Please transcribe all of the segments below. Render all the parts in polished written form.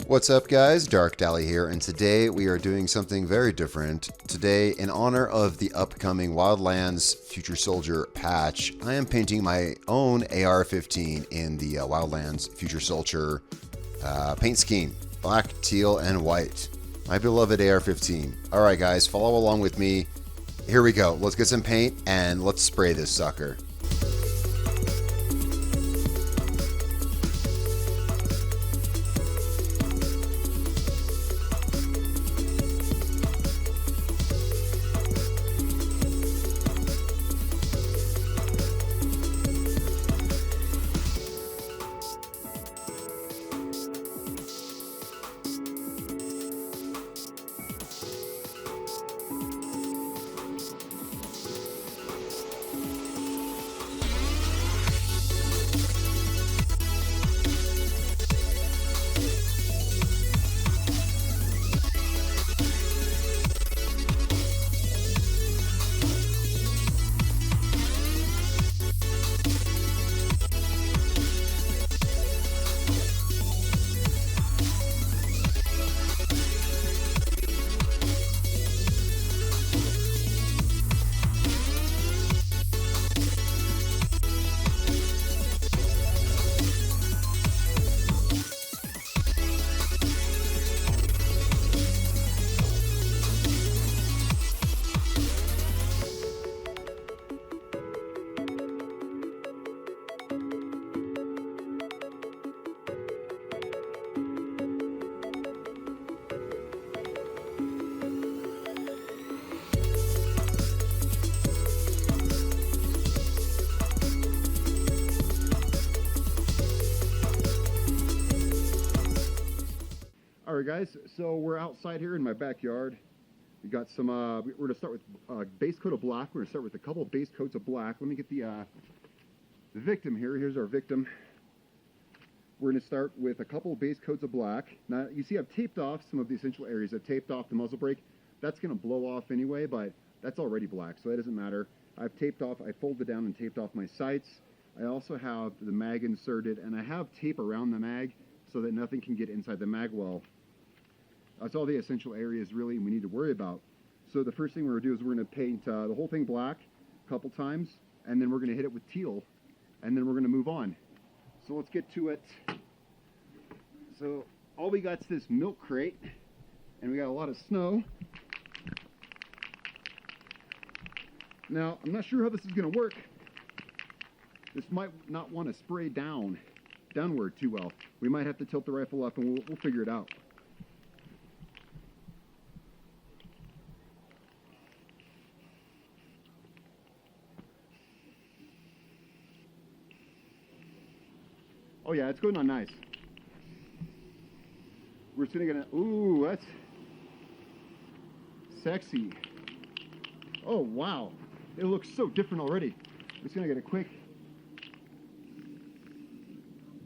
What's up guys, Dark Dally here, and today we are doing something very different. Today, in honor of the upcoming Wildlands Future Soldier patch, I am painting my own AR-15 in the Wildlands Future Soldier paint scheme. Black, teal, and white. My beloved AR-15. Alright guys, follow along with me. Here we go, let's get some paint and let's spray this sucker. Alright guys, so we're outside here in my backyard. We got some, we're going to start with base coat of black. We're going to start with a couple of base coats of black. Let me get the victim here. Here's our victim. We're going to start with a couple of base coats of black. Now, you see I've taped off some of the essential areas. I've taped off the muzzle brake. That's going to blow off anyway, but that's already black, so that doesn't matter. I've taped off, I folded down and taped off my sights. I also have the mag inserted, and I have tape around the mag so that nothing can get inside the mag well. That's all the essential areas really we need to worry about. So the first thing we're going to do is we're going to paint the whole thing black a couple times, and then we're going to hit it with teal, and then we're going to move on. So let's get to it. So all we got is this milk crate, and we got a lot of snow. Now, I'm not sure how this is going to work. This might not want to spray downward too well. We might have to tilt the rifle up, and we'll figure it out. Oh yeah, it's going on nice. We're sitting in a, ooh, that's sexy. Oh wow, it looks so different already. I'm just gonna get a quick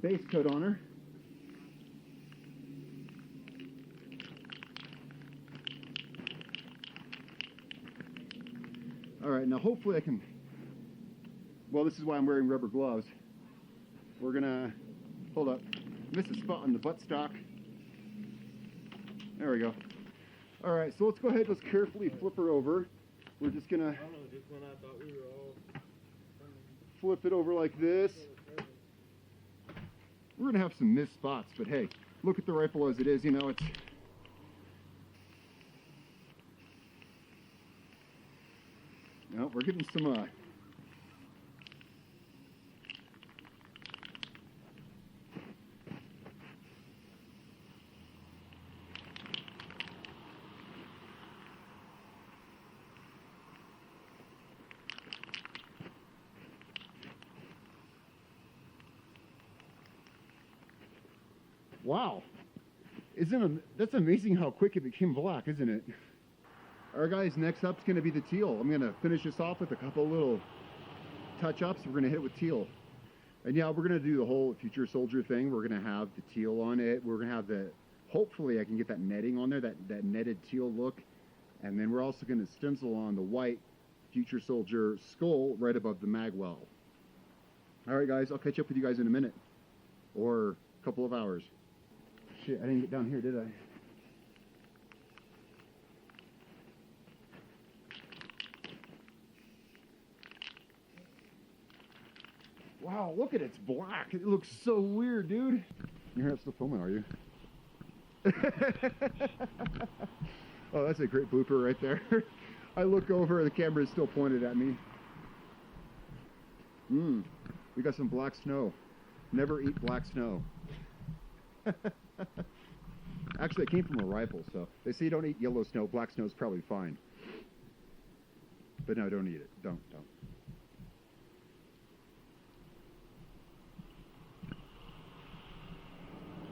base coat on her. All right, now hopefully I can, well, this is why I'm wearing rubber gloves. We're gonna, hold up, missed a spot on the buttstock. There we go. All right, so let's go ahead, let's carefully flip her over. We're just gonna flip it over like this. We're gonna have some missed spots, but hey, look at the rifle as it is, you know, it's, no, we're getting some, wow, that's amazing how quick it became black, isn't it? Alright guys, next up is going to be the teal. I'm going to finish this off with a couple little touch-ups. We're going to hit it with teal. And yeah, we're going to do the whole Future Soldier thing. We're going to have the teal on it. We're going to have the, hopefully I can get that netting on there, that netted teal look. And then we're also going to stencil on the white Future Soldier skull right above the mag well. Alright guys, I'll catch up with you guys in a minute. Or a couple of hours. shit, I didn't get down here, did I? Wow, look at it, it's black. It looks so weird, dude. You're not still filming, are you? Oh, that's a great blooper right there. I look over, the camera is still pointed at me. We got some black snow. Never eat black snow. Actually, it came from a rifle, so they say don't eat yellow snow. Black snow is probably fine. But no, don't eat it. Don't.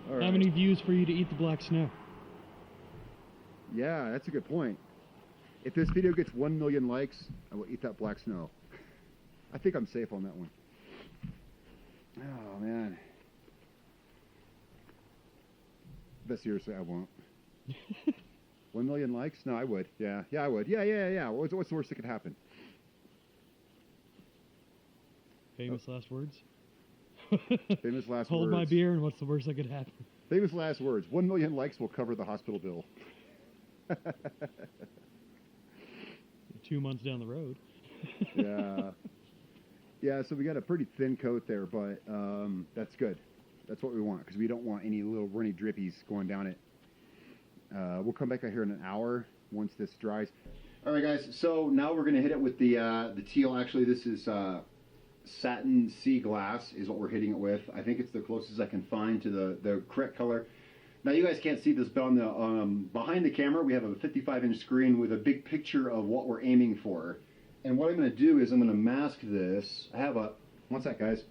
All right. How many views for you to eat the black snow? Yeah, that's a good point. If this video gets 1 million likes, I will eat that black snow. I think I'm safe on that one. Oh, man. But seriously, I won't. 1 million likes? No, I would. Yeah, I would. Yeah. What's the worst that could happen? Famous last words? Famous last words. Hold my beer, and what's the worst that could happen? Famous last words. 1 million likes will cover the hospital bill. 2 months down the road. Yeah, so we got a pretty thin coat there, but that's good. That's what we want, because we don't want any little runny drippies going down it. We'll come back out here in an hour once this dries. All right, guys, so now we're going to hit it with the teal. Actually, this is satin sea glass is what we're hitting it with. I think it's the closest I can find to the correct color. Now, you guys can't see this, but on the behind the camera, we have a 55-inch screen with a big picture of what we're aiming for. And what I'm going to do is I'm going to mask this. I have a, one sec, guys.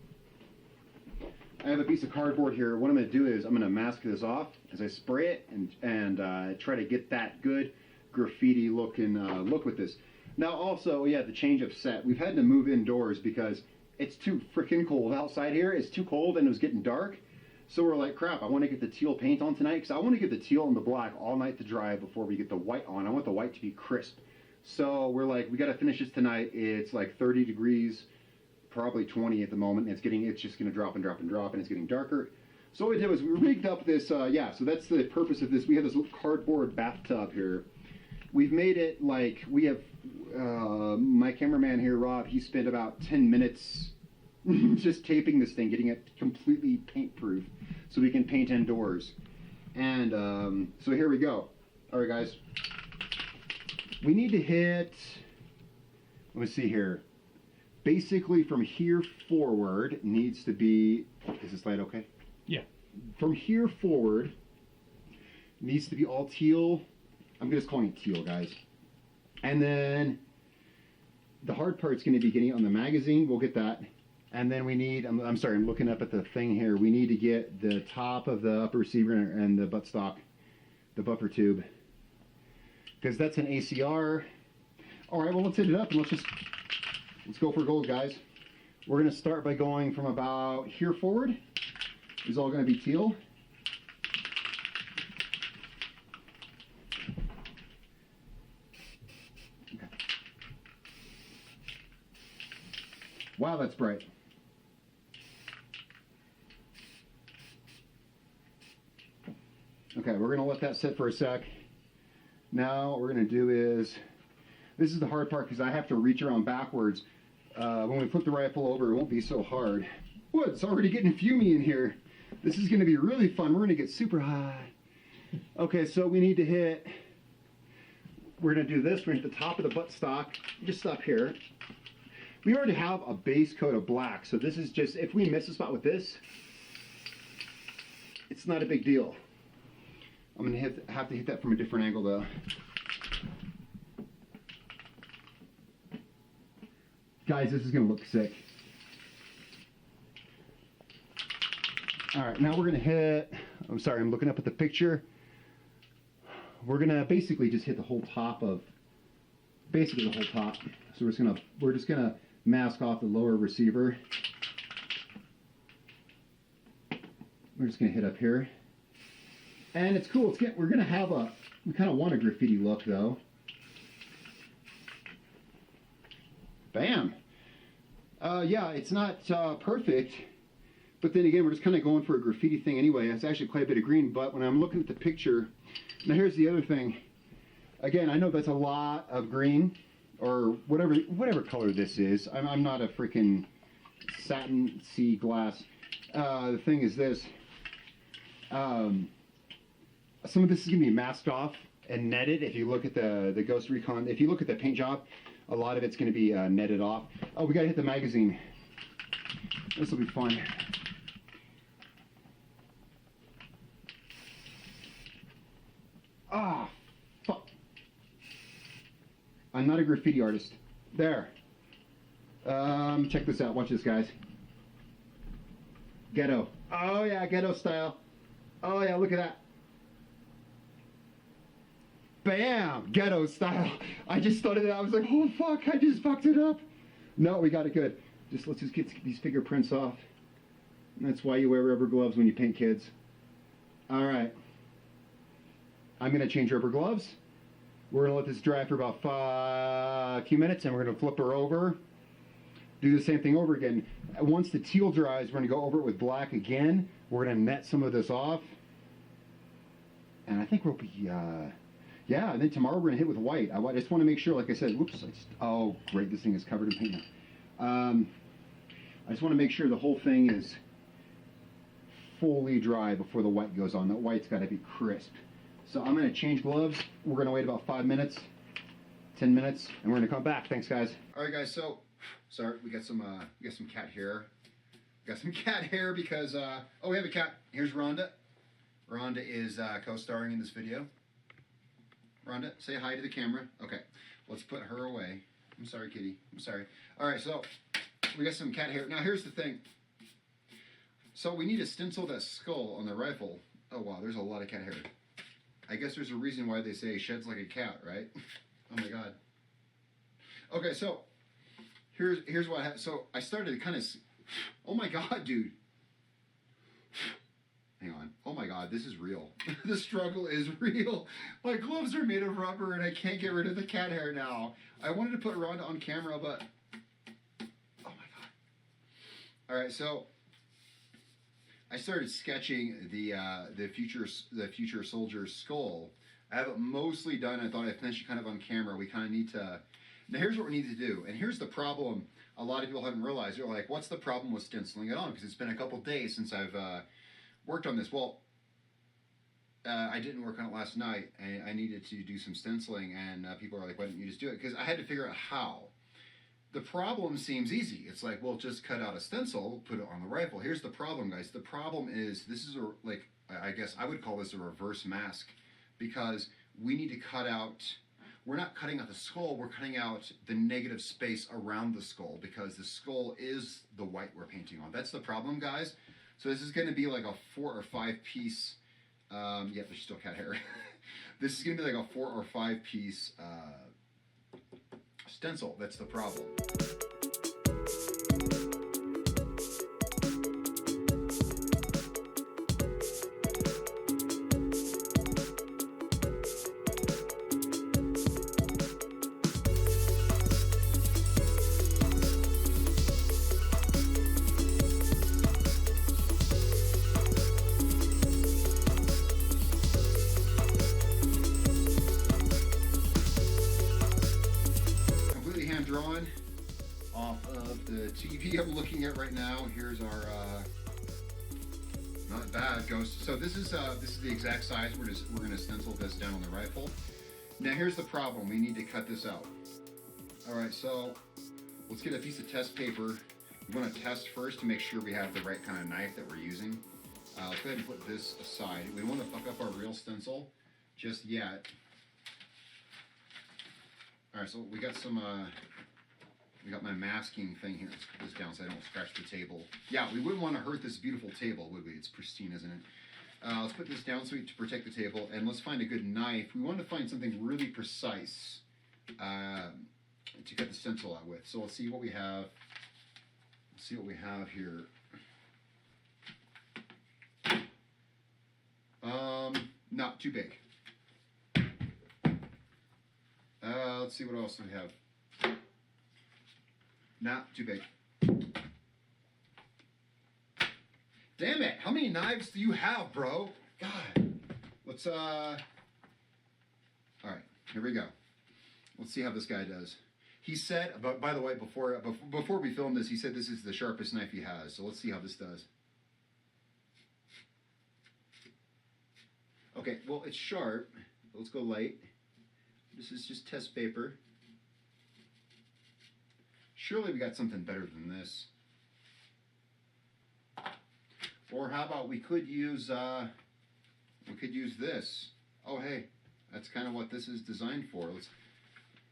I have a piece of cardboard here. What I'm going to do is I'm going to mask this off as I spray it and try to get that good graffiti looking look with this. Now, also, yeah, the change of set. We've had to move indoors because it's too freaking cold outside here. It's too cold and it was getting dark. So we're like, crap, I want to get the teal paint on tonight because I want to get the teal and the black all night to dry before we get the white on. I want the white to be crisp. So we're like, we got to finish this tonight. It's like 30 degrees, probably 20 at the moment. It's just going to drop and drop and drop, and it's getting darker. So what we did was we rigged up this, so that's the purpose of this. We have this little cardboard bathtub here. We've made it like, we have, my cameraman here, Rob, he spent about 10 minutes just taping this thing, getting it completely paint proof so we can paint indoors. And so here we go. All right, guys. We need to hit, let me see here. Basically from here forward needs to be, is this light okay? Yeah. From here forward needs to be all teal. I'm just calling it teal, guys. And then the hard part's going to be getting it on the magazine. We'll get that. And then we need, I'm sorry, I'm looking up at the thing here. We need to get the top of the upper receiver and the buttstock, the buffer tube. Because that's an ACR. All right, well, let's hit it up and let's go for gold, guys. We're going to start by going from about here forward. Is all going to be teal. Okay. Wow, that's bright. Okay, we're going to let that sit for a sec. Now what we're going to do is, this is the hard part because I have to reach around backwards. When we flip the rifle over, it won't be so hard. Whoa, it's already getting fumey in here. This is going to be really fun. We're going to get super high. Okay, so we need to hit, we're going to do this. We're going to hit the top of the buttstock, just up here. We already have a base coat of black, so this is just, if we miss a spot with this, it's not a big deal. I'm going to have to hit that from a different angle, though. Guys, this is going to look sick. All right, now we're going to hit, I'm sorry, I'm looking up at the picture. We're going to basically just hit the whole top of, basically the whole top. So we're just going to mask off the lower receiver. We're just going to hit up here. And it's cool. We're going to have we kind of want a graffiti look, though. Bam. Yeah, it's not perfect, But then again, we're just kind of going for a graffiti thing anyway. It's actually quite a bit of green, but when I'm looking at the picture, now here's the other thing. Again, I know that's a lot of green, or whatever color this is. I'm not a freaking satin sea glass. The thing is this. Some of this is going to be masked off and netted. If you look at the Ghost Recon, if you look at the paint job, a lot of it's going to be netted off. Oh, we got to hit the magazine. This will be fun. Ah, fuck. I'm not a graffiti artist. There. Check this out. Watch this, guys. Ghetto. Oh, yeah, ghetto style. Oh, yeah, look at that. Bam! Ghetto style. I just thought of that. I was like, oh, fuck, I just fucked it up. No, we got it good. Let's just get these fingerprints off. And that's why you wear rubber gloves when you paint kids. All right. I'm going to change rubber gloves. We're going to let this dry for about a few minutes, and we're going to flip her over. Do the same thing over again. Once the teal dries, we're going to go over it with black again. We're going to net some of this off. And I think we'll be, yeah, and then tomorrow we're going to hit with white. I just want to make sure, like I said, whoops, oh, great, this thing is covered in paint now. I just want to make sure the whole thing is fully dry before the white goes on. That white's got to be crisp. So I'm going to change gloves. We're going to wait about 5 minutes, 10 minutes, and we're going to come back. Thanks, guys. All right, guys, so, sorry, we got some cat hair. We got some cat hair because, oh, we have a cat. Here's Rhonda. Rhonda is co-starring in this video. Rhonda, say hi to the camera. Okay, let's put her away. I'm sorry, kitty. I'm sorry. All right, so we got some cat hair. Now, here's the thing. So we need to stencil that skull on the rifle. Oh, wow, there's a lot of cat hair. I guess there's a reason why they say sheds like a cat, right? Oh, my God. Okay, so here's what happened. So I started to kind of... Oh, my God, dude. Hang on. Oh, my God, this is real. The struggle is real. My gloves are made of rubber, and I can't get rid of the cat hair now. I wanted to put Rhonda on camera, but... Oh, my God. All right, so... I started sketching the Future Soldier skull. I have it mostly done. I thought I'd finish it kind of on camera. We kind of need to... Now, here's what we need to do. And here's the problem a lot of people haven't realized. They're like, what's the problem with stenciling it on? Because it's been a couple days since I've worked on this. Well, I didn't work on it last night. I needed to do some stenciling. And people are like, why didn't you just do it? Because I had to figure out how. The problem seems easy. It's like, well, just cut out a stencil, put it on the rifle. Here's the problem, guys. The problem is this is I guess I would call this a reverse mask, because we need to cut out, we're not cutting out the skull, we're cutting out the negative space around the skull, because the skull is the white we're painting on. That's the problem, guys. So this is going to be like a 4 or 5 piece, yeah, there's still cat hair. This is going to be like a 4 or 5 piece stencil. That's the problem. Drawn off of the TV I'm looking at right now. Here's our not bad ghost. So this is the exact size. We're gonna stencil this down on the rifle. Now here's the problem. We need to cut this out. All right, so let's get a piece of test paper. We want to test first to make sure we have the right kind of knife that we're using. Let's go ahead and put this aside. We don't want to fuck up our real stencil just yet. All right, so we got some. We got my masking thing here. Let's put this down so I don't scratch the table. Yeah, we wouldn't want to hurt this beautiful table, would we? It's pristine, isn't it? Let's put this down to protect the table, and let's find a good knife. We want to find something really precise to cut the stencil out with. So let's see what we have. Let's see what we have here. Not too big. Let's see what else we have. Not too big. Damn it! How many knives do you have, bro? God. Let's All right, here we go. Let's see how this guy does. He said, but by the way, before we filmed this, he said this is the sharpest knife he has. So let's see how this does. Okay, well, it's sharp. Let's go light. This is just test paper. Surely we got something better than this. Or how about we could use this. Oh, hey, that's kind of what this is designed for. Let's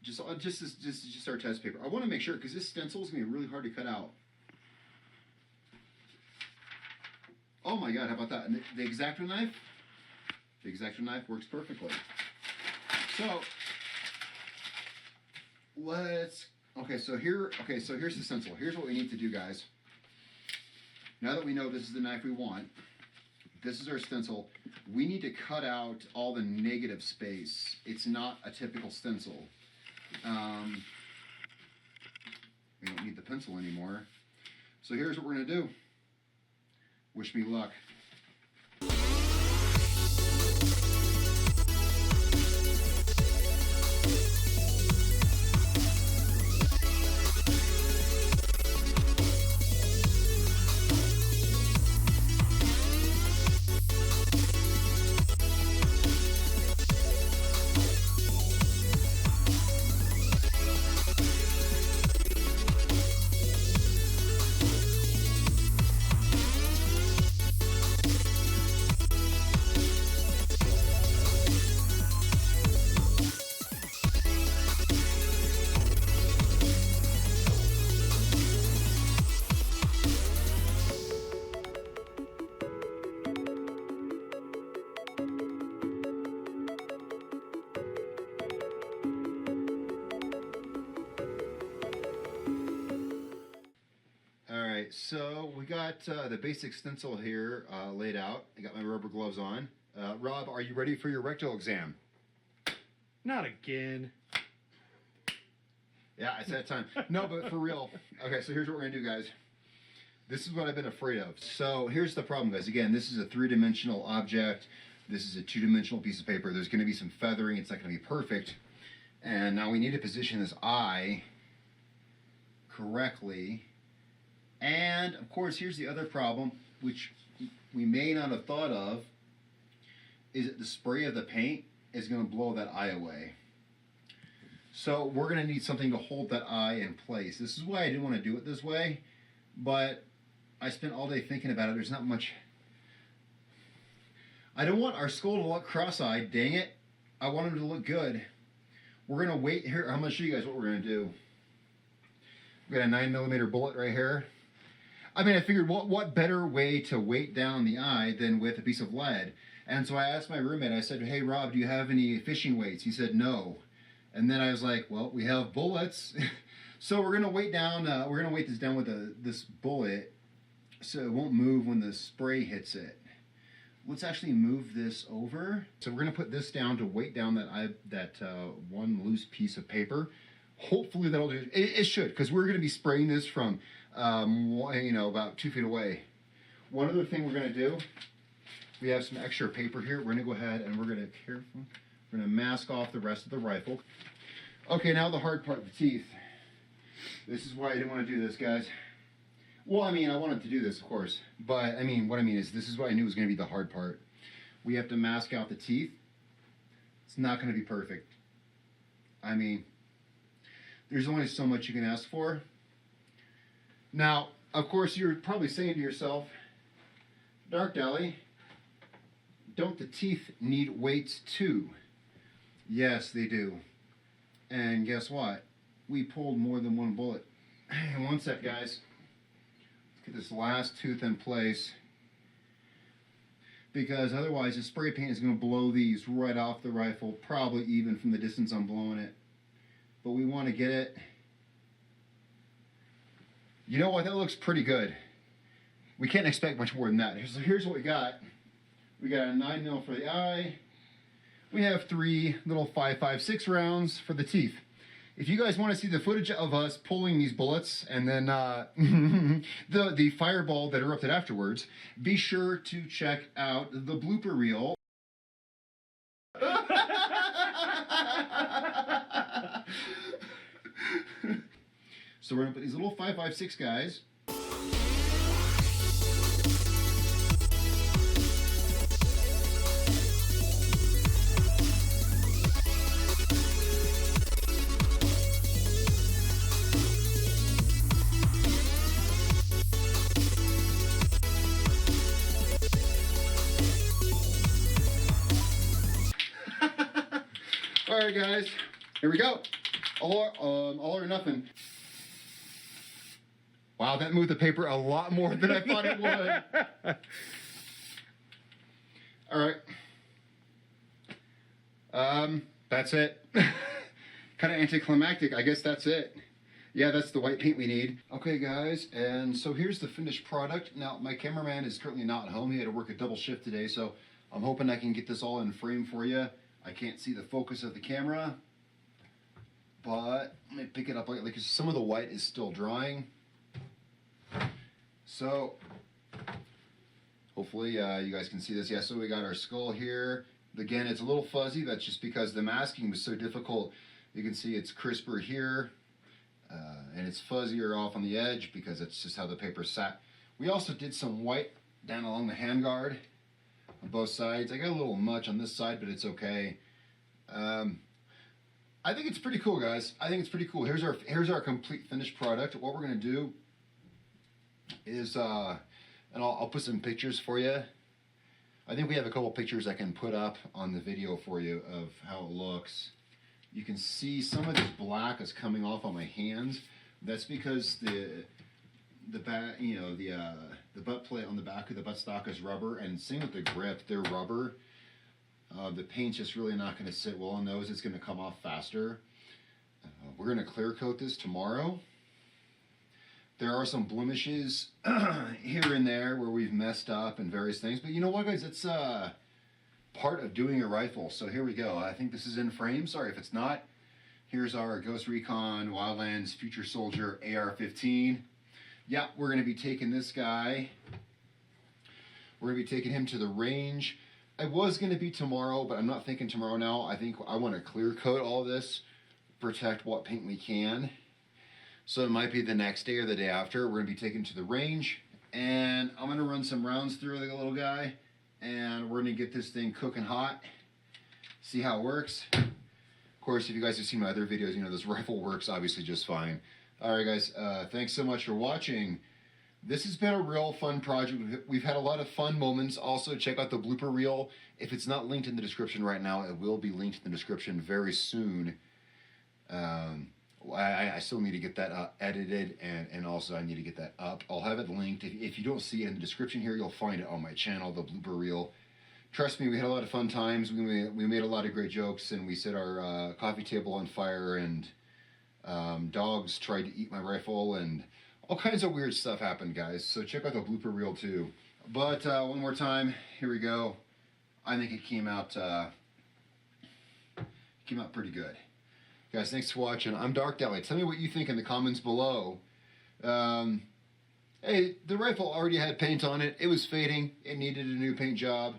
just our test paper. I want to make sure because this stencil is gonna be really hard to cut out. Oh my God, how about that? And the X-Acto knife? The X-Acto knife works perfectly. So here's the stencil. Here's what we need to do, guys. Now that we know this is the knife we want, this is our stencil. We need to cut out all the negative space. It's not a typical stencil. We don't need the pencil anymore. So here's what we're gonna do. Wish me luck. So we got the basic stencil here laid out. I got my rubber gloves on. Rob, are you ready for your rectal exam? Not again. Yeah, it's that time. No, but for real. Okay, so here's what we're gonna do, guys. This is what I've been afraid of. So here's the problem, guys. Again, this is a three-dimensional object. This is a two-dimensional piece of paper. There's gonna be some feathering. It's not gonna be perfect. And now we need to position this eye correctly. And of course, here's the other problem, which we may not have thought of, is that the spray of the paint is going to blow that eye away. So we're going to need something to hold that eye in place. This is why I didn't want to do it this way, but I spent all day thinking about it. There's not much. I don't want our skull to look cross-eyed, dang it. I want him to look good. We're going to wait here. I'm going to show you guys what we're going to do. We've got a 9mm bullet right here. I mean, I figured what better way to weight down the eye than with a piece of lead. And so I asked my roommate, I said, hey, Rob, do you have any fishing weights? He said, no. And then I was like, well, we have bullets. So we're going to weight this down with this bullet so it won't move when the spray hits it. Let's actually move this over. So we're going to put this down to weight down that one loose piece of paper. Hopefully that'll do it. It should, because we're going to be spraying this from about 2 feet away. One other thing we're going to do, we have some extra paper here. We're going to go ahead and we're going to mask off the rest of the rifle. Okay, now the hard part, the teeth. This is why I didn't want to do this, guys. Well, I mean, I wanted to do this, of course, but I mean, what I mean is this is what I knew was going to be the hard part. We have to mask out the teeth. It's not going to be perfect. I mean, there's only so much you can ask for. Now, of course, you're probably saying to yourself, Dark Deli, don't the teeth need weights too? Yes, they do. And guess what? We pulled more than one bullet. Hang on one sec, guys. Let's get this last tooth in place. Because otherwise the spray paint is going to blow these right off the rifle, probably even from the distance I'm blowing it. But we want to get it. You know what? That looks pretty good. We can't expect much more than that. So here's what we got. We got a 9mm for the eye. We have 3 little 5.56 rounds for the teeth. if you guys want to see the footage of us pulling these bullets and then the fireball that erupted afterwards, be sure to check out the blooper reel. So we're gonna put these little 5.56 guys. All right, guys, here we go. All or nothing. Wow, that moved the paper a lot more than I thought it would. All right. That's it. Kind of anticlimactic. I guess that's it. Yeah, that's the white paint we need. Okay, guys, and so here's the finished product. Now, my cameraman is currently not home. He had to work a double shift today, so I'm hoping I can get this all in frame for you. I can't see the focus of the camera, but let me pick it up lightly because some of the white is still drying. So hopefully you guys can see this. Yeah, so we got our skull here. Again, it's a little fuzzy. That's just because the masking was so difficult. You can see it's crisper here, and it's fuzzier off on the edge because it's just how the paper sat. We also did some white down along the handguard on both sides. I got a little much on this side, but it's okay. I think it's pretty cool, guys. I think it's pretty cool. Here's our complete finished product. What we're gonna do is, and I'll put some pictures for you. I think we have a couple pictures I can put up on the video for you of how it looks. You can see some of this black is coming off on my hands. That's because the back, you know, the butt plate on the back of the buttstock is rubber, and same with the grip, they're rubber. The paint's just really not going to sit well on those. It's going to come off faster. We're going to clear coat this tomorrow. There are some blemishes here and there where we've messed up and various things, but you know what, guys? It's part of doing a rifle. So here we go. I think this is in frame. Sorry if it's not. Here's our Ghost Recon Wildlands Future Soldier AR-15. Yeah, we're going to be taking this guy. We're going to be taking him to the range. I was going to be tomorrow, but I'm not thinking tomorrow now. I think I want to clear coat all this, protect what paint we can. So it might be the next day or the day after. We're going to be taken to the range, and I'm going to run some rounds through the little guy, and we're going to get this thing cooking hot, see how it works. Of course, if you guys have seen my other videos, you know this rifle works obviously just fine. All right, guys, thanks so much for watching. This has been a real fun project. We've had a lot of fun moments. Also, check out the blooper reel. If it's not linked in the description right now, it will be linked in the description very soon. I still need to get that edited, and also I need to get that up. I'll have it linked. If you don't see it in the description here, you'll find it on my channel, the blooper reel. Trust me, we had a lot of fun times. We made a lot of great jokes, and we set our coffee table on fire, and dogs tried to eat my rifle, and all kinds of weird stuff happened, guys. So check out the blooper reel too. But one more time, here we go. I think it came out pretty good. Guys, thanks for watching. I'm Dark Dally. Tell me what you think in the comments below. Hey, the rifle already had paint on it. It was fading. It needed a new paint job.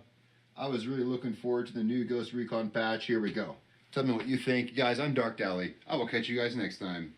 I was really looking forward to the new Ghost Recon patch. Here we go. Tell me what you think. Guys, I'm Dark Dally. I will catch you guys next time.